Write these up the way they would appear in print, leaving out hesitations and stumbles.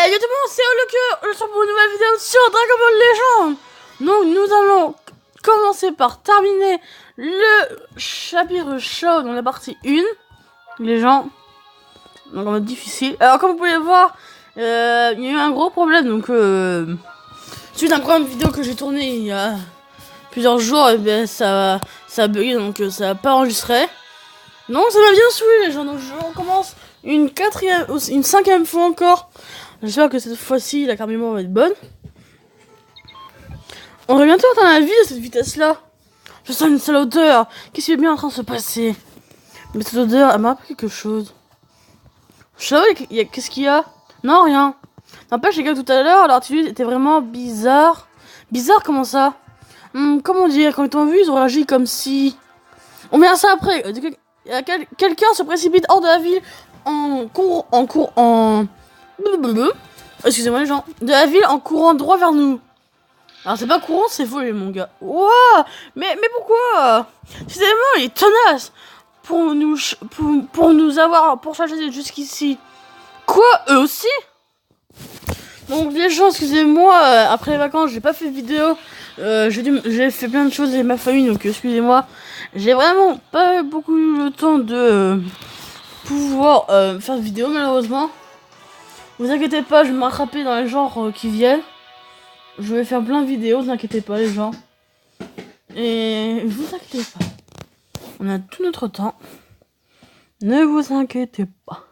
Yo tout le monde, c'est Oloque, je suis pour une nouvelle vidéo sur Dragon Ball Legends. Donc nous allons commencer par terminer le chapitre chaud dans la partie 1, les gens. Donc en mode difficile. Alors comme vous pouvez le voir, il y a eu un gros problème, donc suite à une première vidéo que j'ai tournée il y a plusieurs jours, et bien ça a bugué, donc ça n'a pas enregistré. Non, ça m'a bien saoulé les gens, donc je recommence une cinquième fois encore. J'espère que cette fois-ci la carte mémoire va être bonne. On va bientôt atteindre la vie à cette vitesse-là. Je sens une sale odeur. Qu'est-ce qui est bien en train de se passer? Mais cette odeur, elle m'a rappelé quelque chose. Je savais qu'est-ce qu'il y a? Non, rien. N'empêche, les gars, tout à l'heure, leur attitude était vraiment bizarre. Bizarre, comment ça? Comment dire? Quand ils t'ont vu, ils ont réagi comme si... On verra ça après. Quelqu'un se précipite hors de la ville Excusez-moi les gens. De la ville en courant droit vers nous. Alors c'est pas courant, c'est volé mon gars. Wouah. Mais pourquoi? Finalement il est tenace pour nous avoir pour charger jusqu'ici. Quoi, eux aussi? Donc les gens, excusez-moi, après les vacances j'ai pas fait de vidéo. J'ai fait plein de choses avec ma famille, donc excusez-moi. J'ai vraiment pas beaucoup eu le temps de pouvoir faire de vidéo malheureusement. Vous inquiétez pas, je vais me rattraper dans les genres qui viennent. Je vais faire plein de vidéos, vous inquiétez pas les gens. Et vous inquiétez pas. On a tout notre temps. Ne vous inquiétez pas.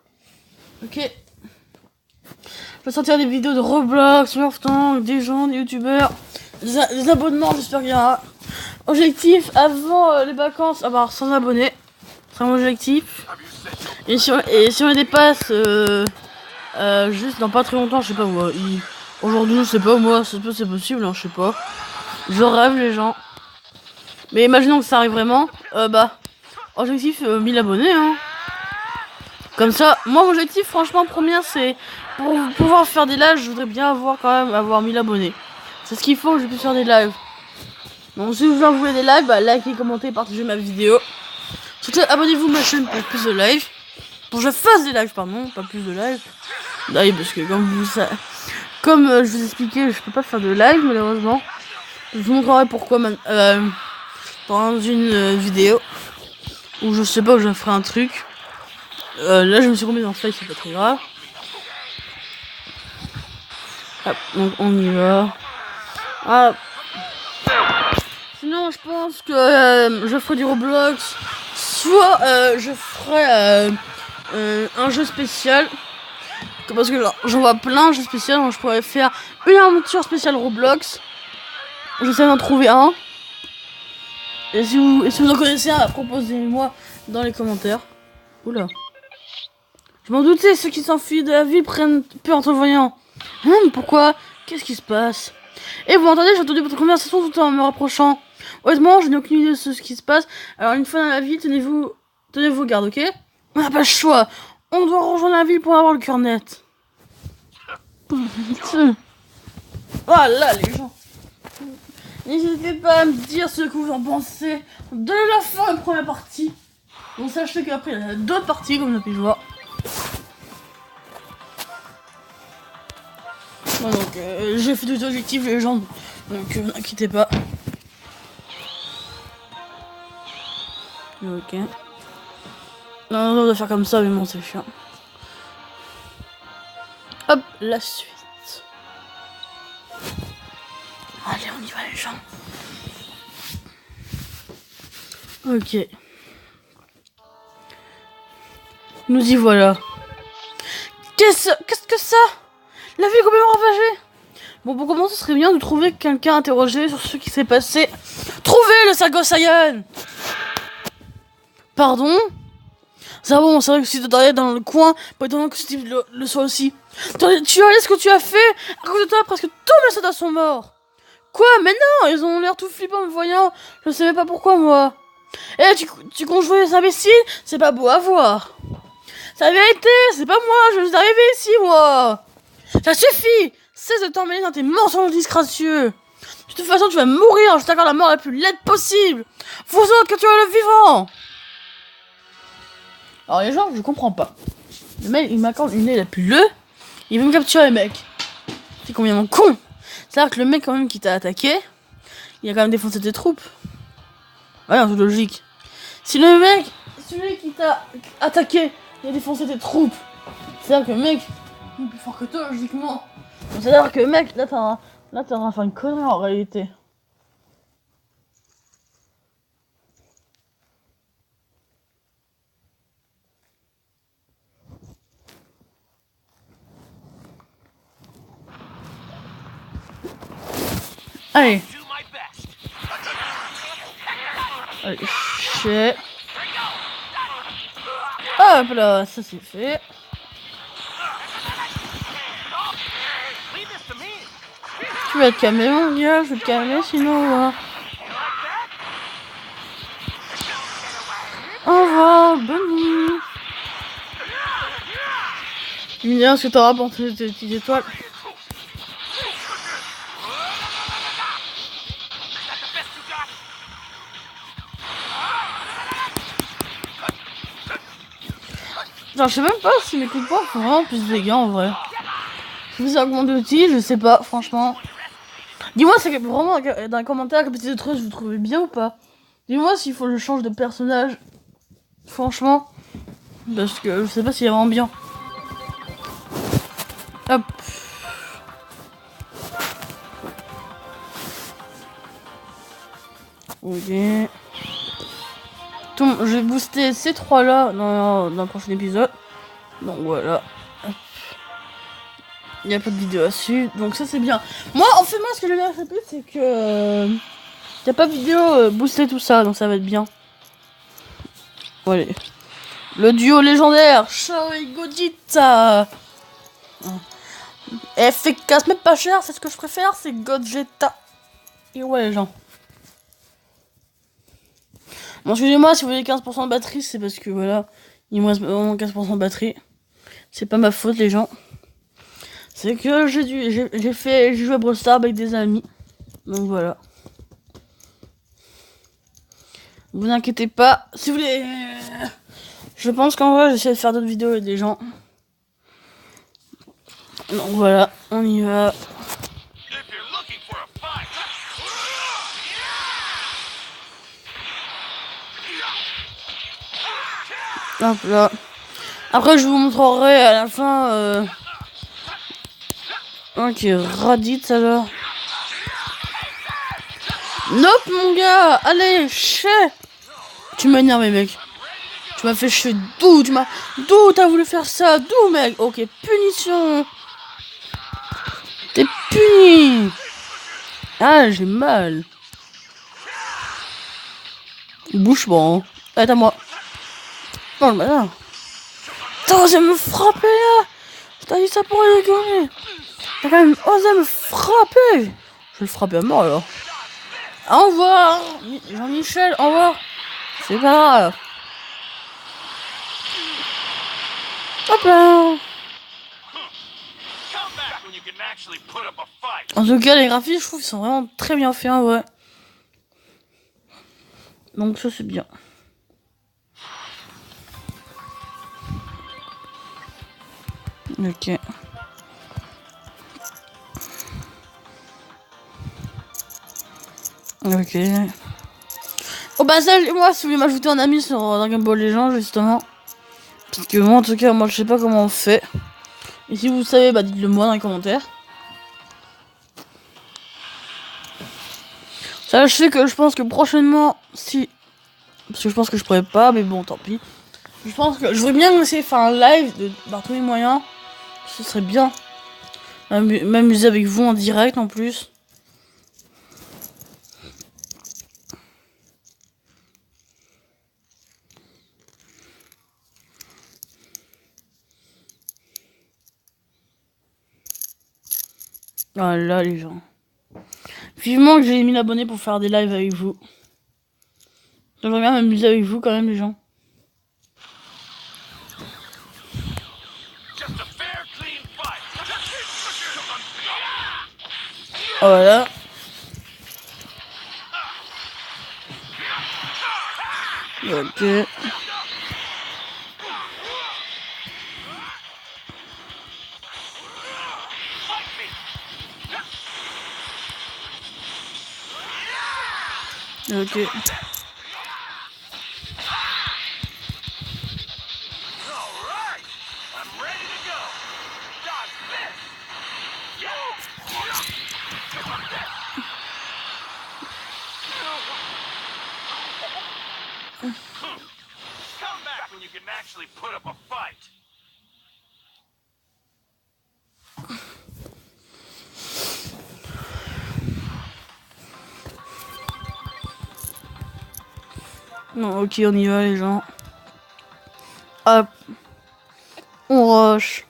Ok. Je vais sortir des vidéos de Roblox, Smurftank, des gens, des youtubeurs, des abonnements, j'espère qu'il y aura. Objectif avant les vacances, avoir 100 abonnés. C'est mon objectif. Et si on les dépasse juste dans pas très longtemps, je sais pas moi. Aujourd'hui, je sais pas moi, c'est possible, hein, je sais pas. Je rêve les gens. Mais imaginons que ça arrive vraiment. Objectif 1000 abonnés, hein. Comme ça, moi mon objectif franchement premier c'est pour pouvoir faire des lives, je voudrais bien avoir 1000 abonnés. C'est ce qu'il faut que je puisse faire des lives. Donc si vous voulez des lives, likez, commentez, partagez ma vidéo. Surtout abonnez-vous à ma chaîne pour plus de lives. Pour que je fasse des lives, pardon, pas plus de lives. Live parce que comme je vous expliquais, je peux pas faire de live malheureusement. Je vous montrerai pourquoi dans une vidéo. Ou je sais pas, où je ferai un truc. Là je me suis remis dans ce live, c'est pas très grave. Hop, donc on y va. Sinon je pense que je ferai du Roblox. Soit je ferai un jeu spécial. Parce que j'en vois plein de jeux spéciaux, donc je pourrais faire une aventure spéciale Roblox. J'essaie d'en trouver un. Et si vous en connaissez un, proposez-moi dans les commentaires. Oula. Je m'en doutais, ceux qui s'enfuient de la vie prennent peur en te voyant. Pourquoi? Qu'est-ce qui se passe? Et vous entendez, j'ai entendu votre conversation tout en me rapprochant. Honnêtement, je n'ai aucune idée de ce qui se passe. Alors une fois dans la vie, tenez-vous garde, ok? On n'a pas le choix. On doit rejoindre la ville pour avoir le cœur net. Voilà les gens. N'hésitez pas à me dire ce que vous en pensez de la fin de la première partie. Bon, sachez qu'après il y a d'autres parties comme vous avez pu le voir. Bon, donc j'ai fait des objectifs les gens. Donc n'inquiétez pas. Ok. Non, on doit faire comme ça, mais bon c'est chiant. Hop, la suite. Allez, on y va les gens. Ok. Nous y voilà. Qu'est-ce que ça? La ville est complètement ravagée. Bon, pour commencer, ce serait bien de trouver quelqu'un interrogé sur ce qui s'est passé. Trouvez le Sago Saiyan. Pardon? C'est bon, c'est vrai que si tu derrière dans le coin, pas étonnant que Steve le soit aussi. Tu regardes ce que tu as fait? À cause de toi, presque tous mes soldats sont morts. Quoi? Mais non, ils ont l'air tout flippants en me voyant. Je savais pas pourquoi, moi. Eh, tu comptes jouer les imbéciles? C'est pas beau à voir. C'est la vérité, c'est pas moi, je suis arrivé ici, moi. Ça suffit. Cesse de t'emmêler dans tes mensonges disgracieux. De toute façon, tu vas mourir, je t'accorde la mort la plus laide possible. Vous autres, que tu es le vivant. Alors les gens, je comprends pas. Le mec, il m'accorde une aide la plus laide. Il veut me capturer, mec. C'est complètement con. C'est-à-dire que le mec, quand même, qui t'a attaqué, il a quand même défoncé tes troupes. Ouais, c'est logique. Si le mec, celui qui t'a attaqué, il a défoncé tes troupes, c'est-à-dire que le mec, il est plus fort que toi, logiquement. C'est-à-dire que, mec, là, t'es en train de faire une connerie en réalité. Allez. Allez, shit. Hop là, ça c'est fait. Tu vas te calmer, mon gars, je vais te calmer, sinon... Au revoir, bonne nuit. Tu me diras ce que t'auras pour tes petites étoiles. Genre, je sais même pas si mes coups de poing font vraiment plus de dégâts en vrai. Je vous augmente d'outils, je sais pas, franchement. Dis-moi, c'est vraiment dans les commentaires que petit truc vous trouvez bien ou pas. Dis-moi s'il faut que je change de personnage. Franchement. Parce que je sais pas s'il est vraiment bien. Hop. Ok. Je vais booster ces trois là dans le prochain épisode. Donc voilà. Il n'y a pas de vidéo dessus, donc ça c'est bien. Moi, en fait, moi ce que j'aime bien plus, c'est que il n'y a pas de vidéo booster tout ça, donc ça va être bien. Voilà. Le duo légendaire, Shao et Gogeta. Efficace, même pas cher, c'est ce que je préfère, c'est Gogeta. Et ouais, les gens. Bon, excusez-moi, si vous avez 15% de batterie, c'est parce que voilà, il me reste vraiment 15% de batterie. C'est pas ma faute, les gens. C'est que j'ai joué à Brawl Stars avec des amis. Donc voilà. Vous inquiétez pas. Si vous voulez... Je pense qu'en vrai, j'essaie de faire d'autres vidéos avec des gens. Donc voilà, on y va. Hop là. Après, je vous montrerai à la fin... Ok, Raditz alors. Nope, mon gars. Allez, chais. Tu m'as énervé, mec. Tu m'as fait chier. D'où t'as voulu faire ça? D'où, mec? Ok, punition. T'es puni. Ah, j'ai mal. Bouge pas, hein. Arrête à moi. Non, le malin. T'as osé me frapper, là. Je t'ai dit ça pour rigoler. T'as quand même osé me frapper. Je vais le frapper à mort, alors. Au revoir. Jean-Michel, au revoir. C'est pas grave. Hop là. En tout cas, les graphismes, je trouve qu'ils sont vraiment très bien faits, ouais. Donc ça, c'est bien. Ok. Ok. Oh bah ça, moi, si vous voulez m'ajouter un ami sur Dragon Ball Legends, justement. Parce que moi, en tout cas, moi, je sais pas comment on fait. Et si vous savez, bah dites-le moi dans les commentaires. Ça, je sais que je pense que prochainement, si... Parce que je pense que je pourrais pas, mais bon, tant pis. Je pense que je voudrais bien essayer de faire un live par tous les moyens. Ce serait bien. M'amuser avec vous en direct en plus. Ah là, les gens. Vivement que j'ai mis l'abonné pour faire des lives avec vous. J'aimerais bien m'amuser avec vous quand même, les gens. Voilà. Ok. Ok. Non, ok, on y va les gens. Hop. On rush.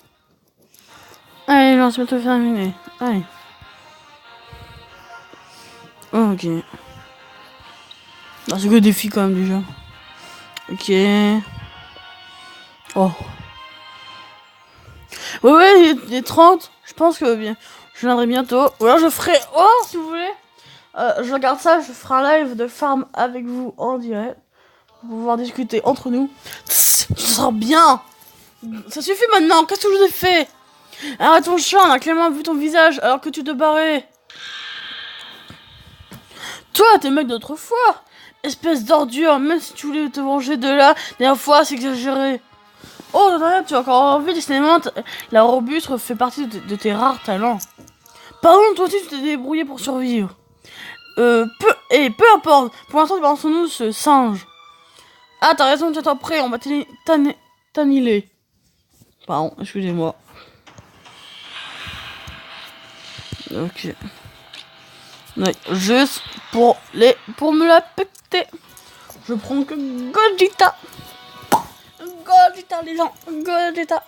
Allez les gens, c'est bientôt terminé. Allez. Ok. Ah, c'est que des filles quand même déjà. Ok. Oh. Ouais, il est 30. Je pense que bien. Je viendrai bientôt. Ou alors je ferai. Oh, si vous voulez. Je regarde ça, je ferai un live de farm avec vous en direct. Pour pouvoir discuter entre nous. Tss, tu sors bien. Ça suffit maintenant, qu'est-ce que je vous ai fait? Arrête ton chant, on a clairement vu ton visage alors que tu te barrais. Toi, t'es le mec d'autrefois. Espèce d'ordure, même si tu voulais te venger de la dernière fois, c'est exagéré. Oh, tu as encore envie, décidément, la robuste fait partie de tes rares talents. Pardon, toi aussi, tu t'es débrouillé pour survivre. Peu importe, pour l'instant, balançons-nous ce singe. Ah, t'as raison, tu t'en prêt, on va t'annihiler. Pardon, excusez-moi. Ok. Ouais, juste pour me la péter. Je prends que Gogeta. Gogeta, les gens. Gogeta.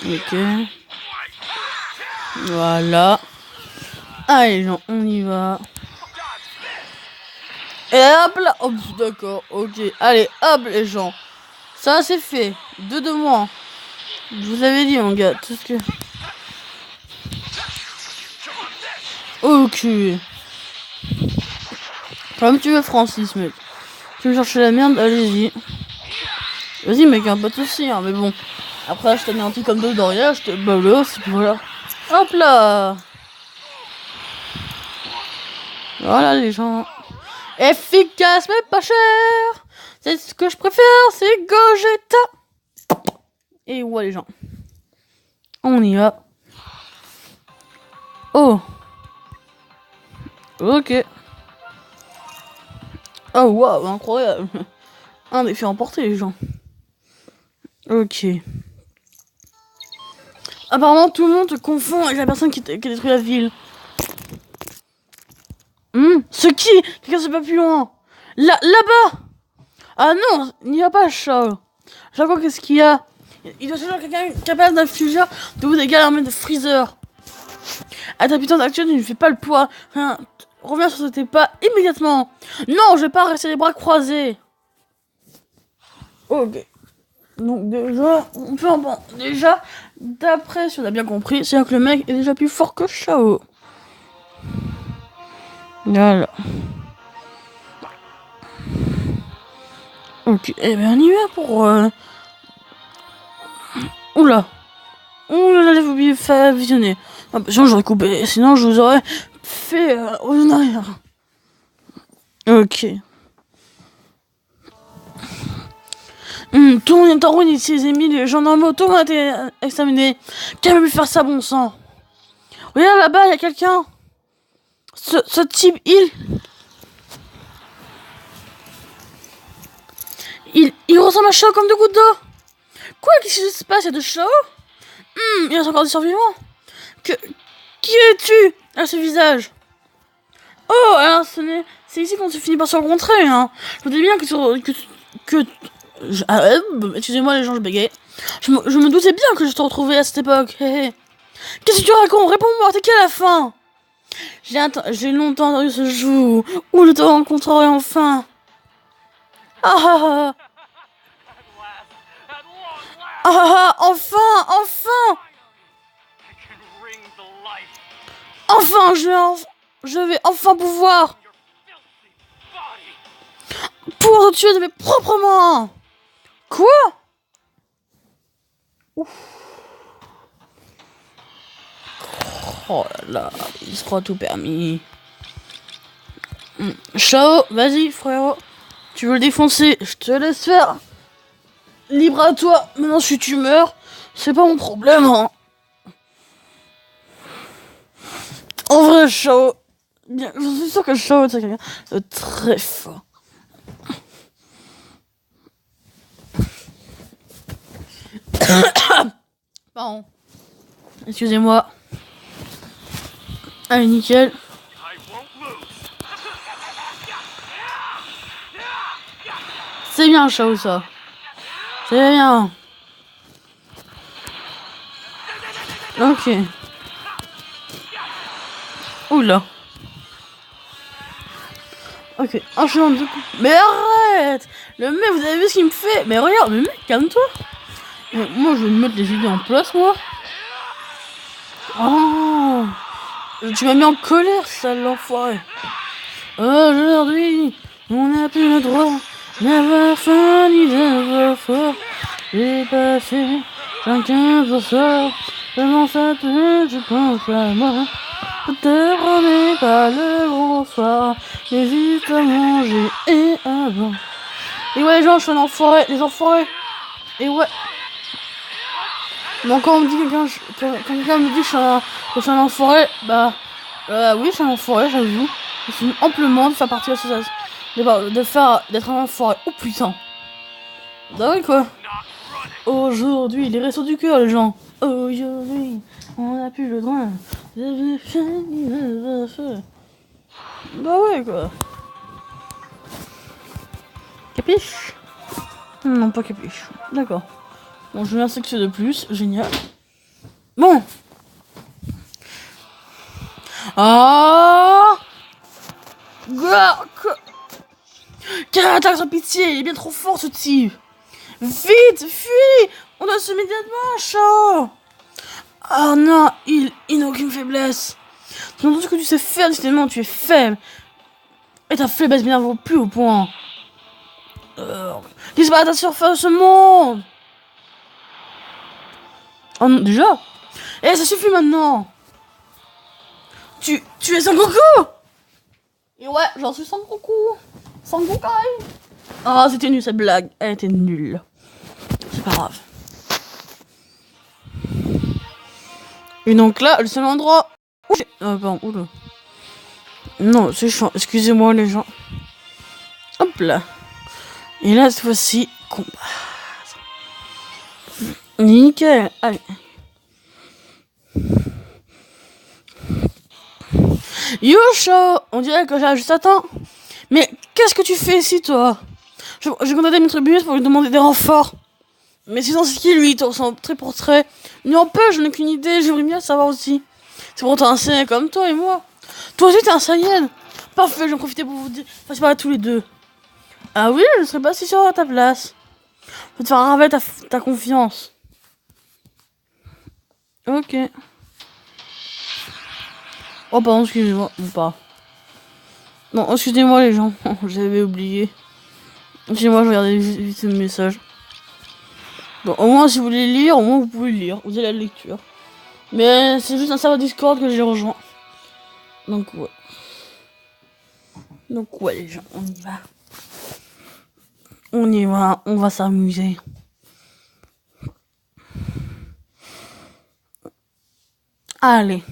Ok. Voilà. Allez, les gens, on y va. Et hop là. Hop, d'accord. Ok. Allez, hop, les gens. Ça, c'est fait. Deux de moins. Je vous avais dit, mon gars. Tout ce que... Ok. Comme tu veux, Francis, mec. Tu veux chercher la merde, allez-y. Vas-y, mec, un pas de soucis, hein, mais bon. Après, je t'anéantis comme de Doria, je te balosse, et puis voilà. Hop là. Voilà, les gens. Efficace, mais pas cher. C'est ce que je préfère, c'est Gogeta. Et ouais, les gens. On y va. Oh. Ok. Oh, waouh, incroyable. Un défi remporté, les gens. Ok. Apparemment, tout le monde te confond avec la personne qui a détruit la ville. Ce qui? Quelqu'un c'est pas plus loin. Là-bas. Ah non, n'y va pas, Charles. J'avoue, qu'est-ce qu'il y a? Il doit toujours quelqu'un capable d'infliger de vous dégâts à l'armée de Freezer. À ta puissance actuelle, tu ne fais pas le poids. Hein, reviens sur tes pas immédiatement. Non, je vais pas rester les bras croisés. Ok. Donc déjà, d'après si on a bien compris, c'est que le mec est déjà plus fort que Shao. Voilà. Ok, eh ben on y va pour... Oula. Oula, j'ai oublié de visionner. Ah, bah, sinon j'aurais coupé, sinon je vous aurais fait en arrière. Ok. Tout le monde est en route ici, les ennemis, les gendarmes, tout le monde a été examiné. Qui a pu faire ça, bon sang? Regarde là-bas, il y a quelqu'un. Ce type, il ressemble à Shao comme deux gouttes d'eau. Quoi? Qu'est-ce qui se passe? Il y a de Shao? Il reste encore des survivants. Qui es-tu? À ce visage. Oh, alors c'est ici qu'on se finit par se rencontrer, hein. Je me dis bien excusez-moi les gens, je bégaye. Je me doutais bien que je te retrouvais à cette époque. Qu'est-ce que tu racontes? Réponds-moi, t'es qui à la fin? J'ai longtemps attendu ce jour où je te rencontrerai enfin. Ah ah ah. Ah ah, enfin, enfin. Enfin, je vais enfin pouvoir te tuer de mes propres mains. Quoi? Ouf. Oh là là, il se croit tout permis. Chao, vas-y frérot. Tu veux le défoncer, je te laisse faire. Libre à toi. Maintenant si tu meurs, c'est pas mon problème. Hein. En vrai, Chao. Je suis sûr que Chao c'est quelqu'un de très fort. Pardon. Excusez-moi. Allez, nickel. C'est bien, Chao, ça. C'est bien. Ok. Oula. Ok, enchaînement de coups. Mais arrête! Le mec, vous avez vu ce qu'il me fait? Mais regarde, mais mec, calme-toi. Moi, je vais me mettre les idées en place, moi. Oh! Tu m'as mis en colère, sale enfoiré. Aujourd'hui, on n'a plus le droit d'avoir faim ni d'avoir fort. J'ai passé chacun pour soi. Comment ça te je pense à moi. Je te promets pas le bonsoir. J'ai juste à manger et à boire. Et ouais, les gens, je suis un enfoiré, les enfoirés. Et ouais. Donc quand on me dit quelqu'un me dit que je suis un enfoiré, bah oui, je suis un enfoiré, j'avoue. Je suis amplement de faire partie de l'association. D'être un enfoiré. Oh putain. Bah oui quoi. Aujourd'hui, les restos du cœur, les gens. Aujourd'hui, on a plus le droit. Bah ouais quoi. Capiche? Non, pas capiche. D'accord. Bon, je mets un sexe de plus, génial. Bon. Ah. Quelle attaque sans pitié, il est bien trop fort ce type. Vite, fuis. On doit se immédiatement, chaud. Ah non, il n'a aucune faiblesse. C'est tout ce que tu sais faire, décidément, tu es faible. Et ta faiblesse m'énerve plus au point. Disparaît à ta surface de ce monde. Oh non, déjà? Eh, ça suffit maintenant. Tu es Sangoku. Et ouais, j'en suis Sangoku. Sangokai. Ah, c'était nul cette blague. Elle était nulle. C'est pas grave. Et donc là, le seul endroit où j'ai... Ah, pardon, oula. Non, c'est chiant. Excusez-moi les gens. Hop là. Et là, cette fois-ci, combat. Nickel. Allez. Yosho, on dirait que j'ai juste à temps. Mais qu'est-ce que tu fais ici, toi? J'ai contacté Maître Bus pour lui demander des renforts. Mais c'est dans ce qui lui, toi, son trait pour trait. Mais en peu, je n'ai aucune idée, j'aimerais bien savoir aussi. C'est pourtant un Saiyan comme toi et moi. Toi aussi, t'es un Saiyan. Parfait, je vais en profiter pour vous dire. Enfin, c'est pas tous les deux. Ah oui, je ne serais pas si sûr à ta place. Faut te faire raver ta confiance. Ok. Oh, pardon, excusez-moi. Ou pas. Non, excusez-moi les gens. J'avais oublié. Excusez-moi, je regardais vite le message. Bon, au moins, si vous voulez lire, au moins vous pouvez lire. Vous avez la lecture. Mais c'est juste un serveur Discord que j'ai rejoint. Donc, ouais. Donc, ouais, les gens, on y va. On y va, on va s'amuser. Allez.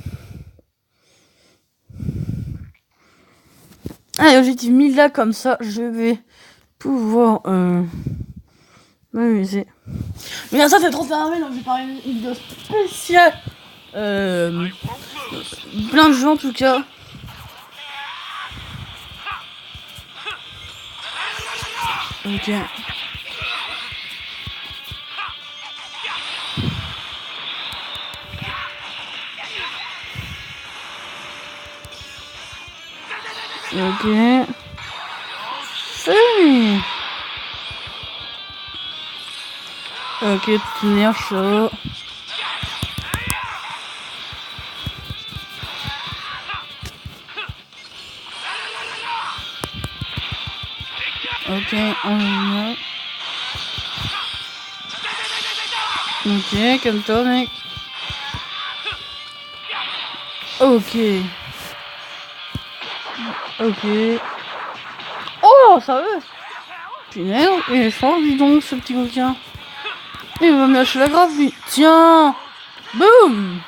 Allez, objectif 1000 là, comme ça, je vais pouvoir m'amuser. Mais ça, c'est trop fermé, donc je vais parler d'une vidéo spéciale. Plein de jeux en tout cas. Ok. Ok. C'est... Ok, tenir chaud. Ok, on est ok, calme-toi, mec. Ok. Ok. Oh, sérieux? Punaise, il est fort, dis donc, ce petit coquin. Il va me lâcher la grave, lui. Tiens. Boum.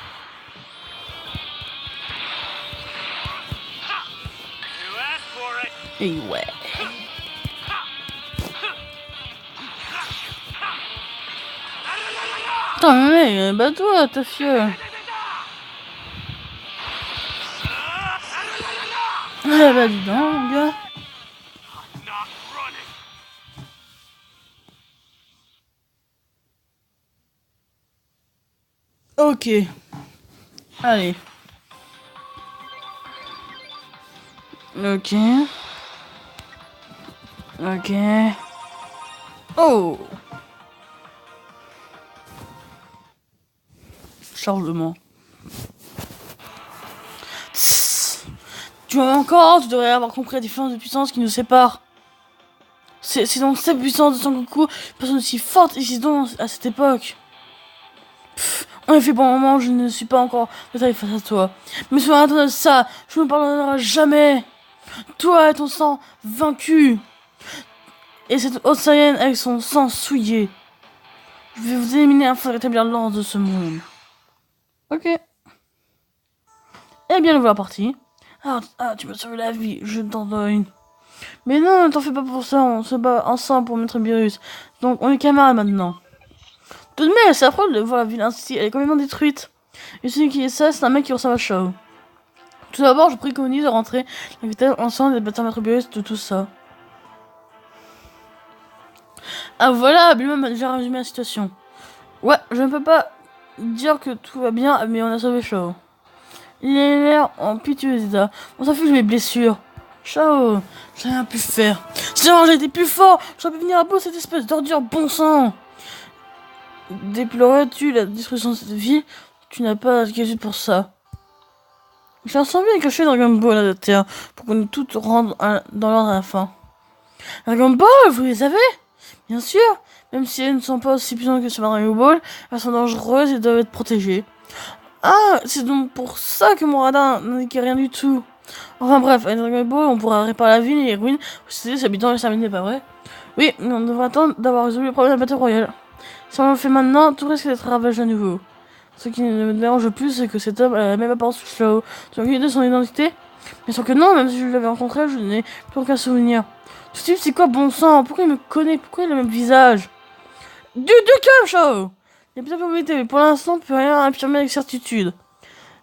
Et ouais. Putain, mec, bats-toi, ta fiole. Ah bah dis donc, mon gars. Ok. Allez. Ok. Ok. Oh. Chargement. Tss. Tu vois encore, tu devrais avoir compris la différence de puissance qui nous sépare. C'est donc cette puissance de Sangoku, personne aussi forte ici donc à cette époque. Pff, en effet, pour le moment, je ne suis pas encore de taille face à toi. Mais souviens-toi de ça, je ne me pardonnerai jamais. Toi et ton sang vaincu. Et cette haute Saiyan avec son sang souillé. Je vais vous éliminer afin de rétablir l'ordre de ce monde. Ok. Eh bien, nous voilà partis. Tu m'as sauvé la vie, je t'en donne. Mais non, ne t'en fais pas pour ça, on se bat ensemble pour Maître Beerus. Donc, on est camarades maintenant. Tout de même, c'est affreux de voir la ville ainsi, elle est complètement détruite. Et celui qui est ça, c'est un mec qui ressemble à Shao. Tout d'abord, je préconise de rentrer la vitesse ensemble et de battre Maître Beerus de tout ça. Ah voilà, Bulma m'a déjà résumé la situation. Ouais, je ne peux pas dire que tout va bien, mais on a sauvé Shao. Il a l'air en pitié état. On s'en fiche de mes blessures. Shao, j'ai rien pu faire. Si j'ai été plus fort, j'aurais pu venir à bout de cette espèce d'ordure, bon sang. Déplorais-tu la destruction de cette ville? Tu n'as pas d'excuse pour ça. J'ai un sang bien caché Dragon Ball à la Terre pour qu'on ait tout rendre dans l'ordre à la fin. Dragon Ball, vous les avez? Bien sûr, même si elles ne sont pas aussi puissantes que Super Dragon Ball, elles sont dangereuses et doivent être protégées. Ah, c'est donc pour ça que mon radar n'indiquait rien du tout. Enfin bref, avec Dragon Ball, on pourra réparer la ville et les ruines, posséder ses habitants et sa n'est pas vrai? Oui, mais on devrait attendre d'avoir résolu le problème de la Battle Royale. Si on le fait maintenant, tout risque d'être ravagé à nouveau. Ce qui ne me dérange le plus, c'est que cet homme a la même apparence que Shao. Tu as aucune idée de son identité? Bien sûr que non, même si je l'avais rencontré, je n'ai plus aucun souvenir. Ce type, c'est quoi, bon sang? Pourquoi il me connaît? Pourquoi il a le même visage? Du calme, Shao! Il y a plusieurs probabilités, mais pour l'instant, on ne peut rien affirmer avec certitude.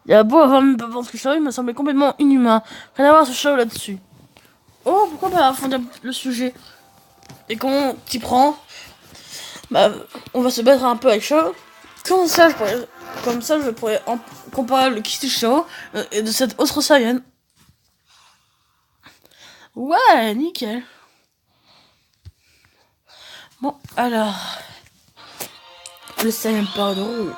Il a beau avoir même pas pensé que Shao, il m'a semblé complètement inhumain. Rien à voir ce Shao là-dessus. Oh, pourquoi pas approfondir le sujet? Et comment t'y prends? Bah, on va se battre un peu avec Shao. Comme ça, je pourrais comparer le Kishi Shao et de cette autre Saiyan. Ouais, nickel. Bon, alors. Le Saiyan pardon.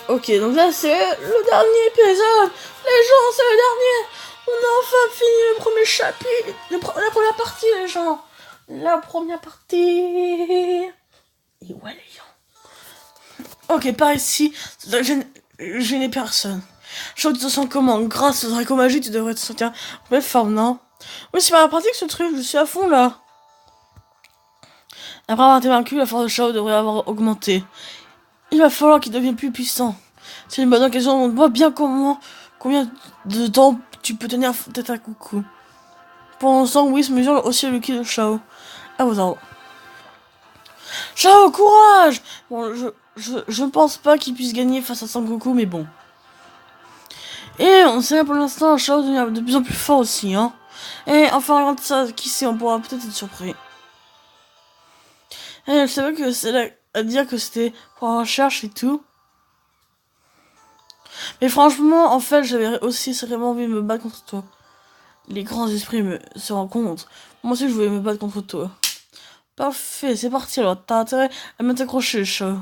Ok, donc là, c'est le dernier épisode. Les gens, c'est le dernier. On a enfin fini le premier chapitre. La première partie, les gens. La première partie. Et ouais, les gens. Ok, par ici, je n'ai personne. Je te sens comment? Grâce au Draco Magique, tu devrais te sentir en belle forme, non? Oui, c'est pas pratique ce truc, je suis à fond là. Après avoir été vaincu, la force de Shao devrait avoir augmenté. Il va falloir qu'il devienne plus puissant. C'est une bonne question, on voit bien combien de temps tu peux tenir tête à coucou. Pour l'instant, oui, se mesure aussi le ki de Shao. À vos ordres. Shao, courage! Bon, je ne pense pas qu'il puisse gagner face à Sangoku, mais bon. Et on sait pour l'instant, Shao devient de plus en plus fort aussi, hein. Et enfin, regarde ça, qui sait, on pourra peut-être être surpris. Et je savais que c'est là à dire que c'était pour la recherche et tout. Mais franchement, en fait, j'avais aussi vraiment envie de me battre contre toi. Les grands esprits se rencontrent. Moi aussi, je voulais me battre contre toi. Parfait, c'est parti alors. T'as intérêt à me t'accrocher, Shao.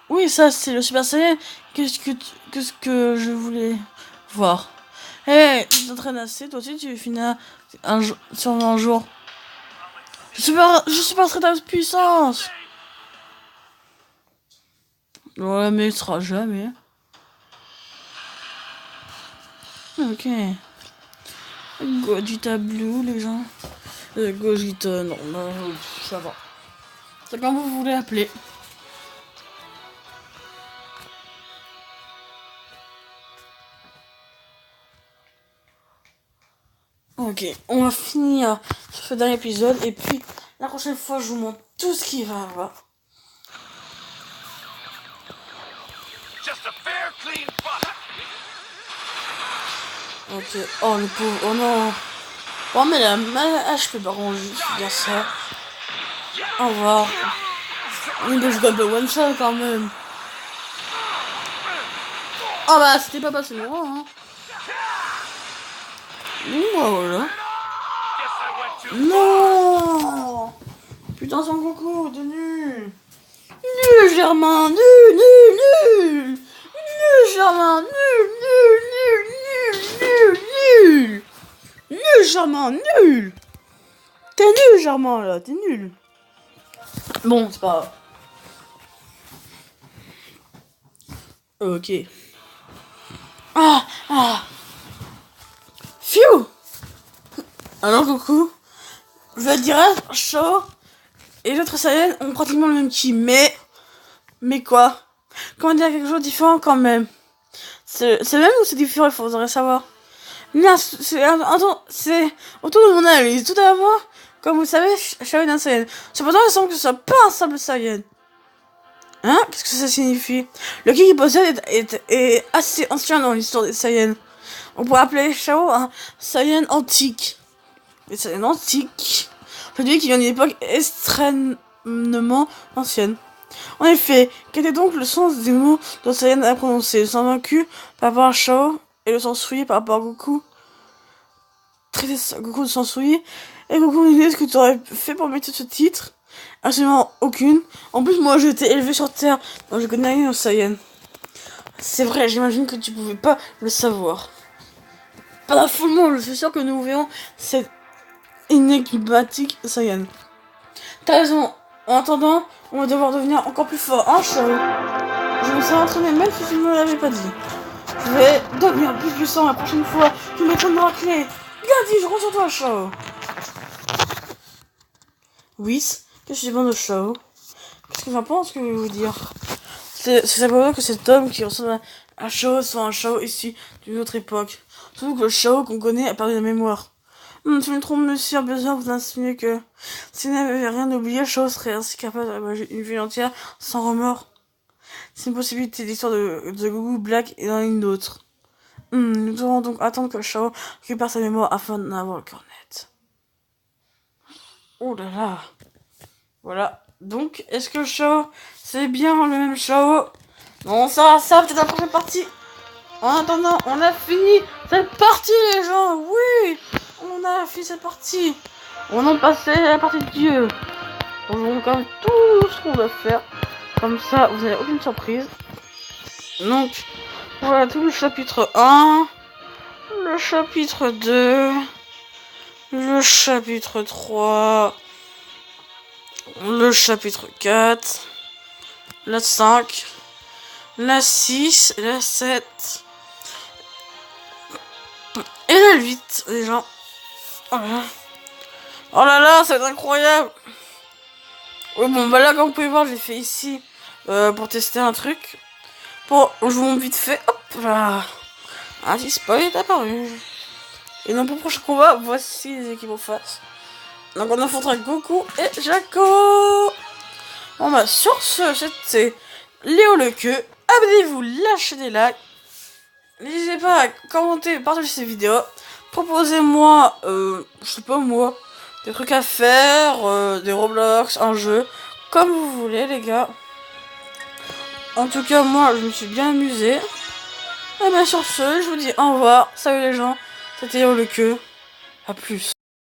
Oui, ça, c'est le Super Saiyan. Qu'est-ce que je voulais voir? Hey, tu t'entraînes assez, toi aussi tu finis sûrement un jour. Je suis pas très ta puissance. Ouais, mais ce sera jamais. Ok. Gogeta Blue, les gens. Gogeta, non, ça va. C'est comme vous voulez appeler. Ok, on va finir sur ce dernier épisode et puis la prochaine fois je vous montre tout ce qui va avoir. Ok, oh le pauvre, oh non. Oh mais la HP par contre, je dire ça. Au revoir. Mais je gagne le one shot quand même. Oh bah c'était pas passé loin hein. Bah voilà. Non. Putain son concours de nul. Nul Germain, nul. Nul Germain, nul. Nul Germain, nul. T'es nul Germain là, t'es nul. Bon, c'est pas grave. Ok. Ah. Phew. Alors coucou. Je dirais chaud. Et les autres Saiyans ont pratiquement le même ki, mais quoi? Comment dire quelque chose de différent quand même? C'est le même ou c'est différent, il faudrait savoir. Là, c'est autour de mon analyse. Tout d'abord, comme vous savez, Shao est un Saiyan. Cependant, il semble que ce soit pas un simple Saiyan. Hein? Qu'est-ce que ça signifie? Le ki qu'il possède est assez ancien dans l'histoire des Saiyans. On pourrait appeler Shao un Saiyan antique. Les Saiyans antiques. Celui qui vient d'une époque extrêmement ancienne. En effet, quel est donc le sens des mots de Saiyan à prononcer? Le sens vaincu par rapport à Shao et le sens souillé par rapport à Goku. Traiter Goku de sens souillé. Et Goku, une idée ce que tu aurais fait pour mettre ce titre? Absolument aucune. En plus, moi, j'ai été élevé sur Terre, donc je connais rien aux Saiyan. C'est vrai, j'imagine que tu pouvais pas le savoir. Pas la foule monde, je suis sûr que nous verrons cette énigmatique Saiyan. T'as raison. En attendant, on va devoir devenir encore plus fort, hein, Shao? Je me serais entraîné même si tu ne me l'avais pas dit. Je vais devenir plus puissant la prochaine fois. Tu m'étonneras clé. Gadi, je rentre sur toi, Shao. Whis, qu'est-ce que je demande de Shao? Qu'est-ce que j'en pense que je vais vous dire? C'est simplement que cet homme qui ressemble à Shao soit un Shao issu d'une autre époque. Surtout que le Shao qu'on connaît a perdu la mémoire. Tu me trompes, monsieur, besoin vous insinuer que s'il n'avait rien oublié, Shao serait ainsi capable d'imager une vie entière sans remords. C'est une possibilité. L'histoire de Goku Black et dans une d'autres. Nous devrons donc attendre que Shao récupère sa mémoire afin d'en avoir le cœur net. Oh là là. Voilà. Donc, est-ce que Shao, c'est bien le même Shao? Non, ça, peut-être la prochaine partie. En attendant, on a fini cette partie, les gens. Oui, on a fini cette partie. On a passé à la partie de Dieu. On va quand même tout ce qu'on doit faire. Comme ça, vous n'avez aucune surprise. Donc, voilà tout le chapitre 1, le chapitre 2, le chapitre 3, le chapitre 4, la 5, la 6, la 7 et la 8, les gens. Oh là là, c'est incroyable. Ouais, bon, bah là, comme vous pouvez voir, j'ai fait ici pour tester un truc. Bon, je vous montre vite fait. Hop là. Un petit spoil est apparu. Et donc, pour le prochain combat, voici les équipes en face. Donc, on affrontera Goku et Jaco. Bon, bah, sur ce, c'était Léo le queue. Abonnez-vous, lâchez des likes. N'hésitez pas à commenter, partager ces vidéos. Proposez-moi, je sais pas moi, des trucs à faire, des Roblox, un jeu, comme vous voulez, les gars. En tout cas, moi, je me suis bien amusé. Et bien sur ce, je vous dis au revoir. Salut les gens, c'était Léo le queue. A plus.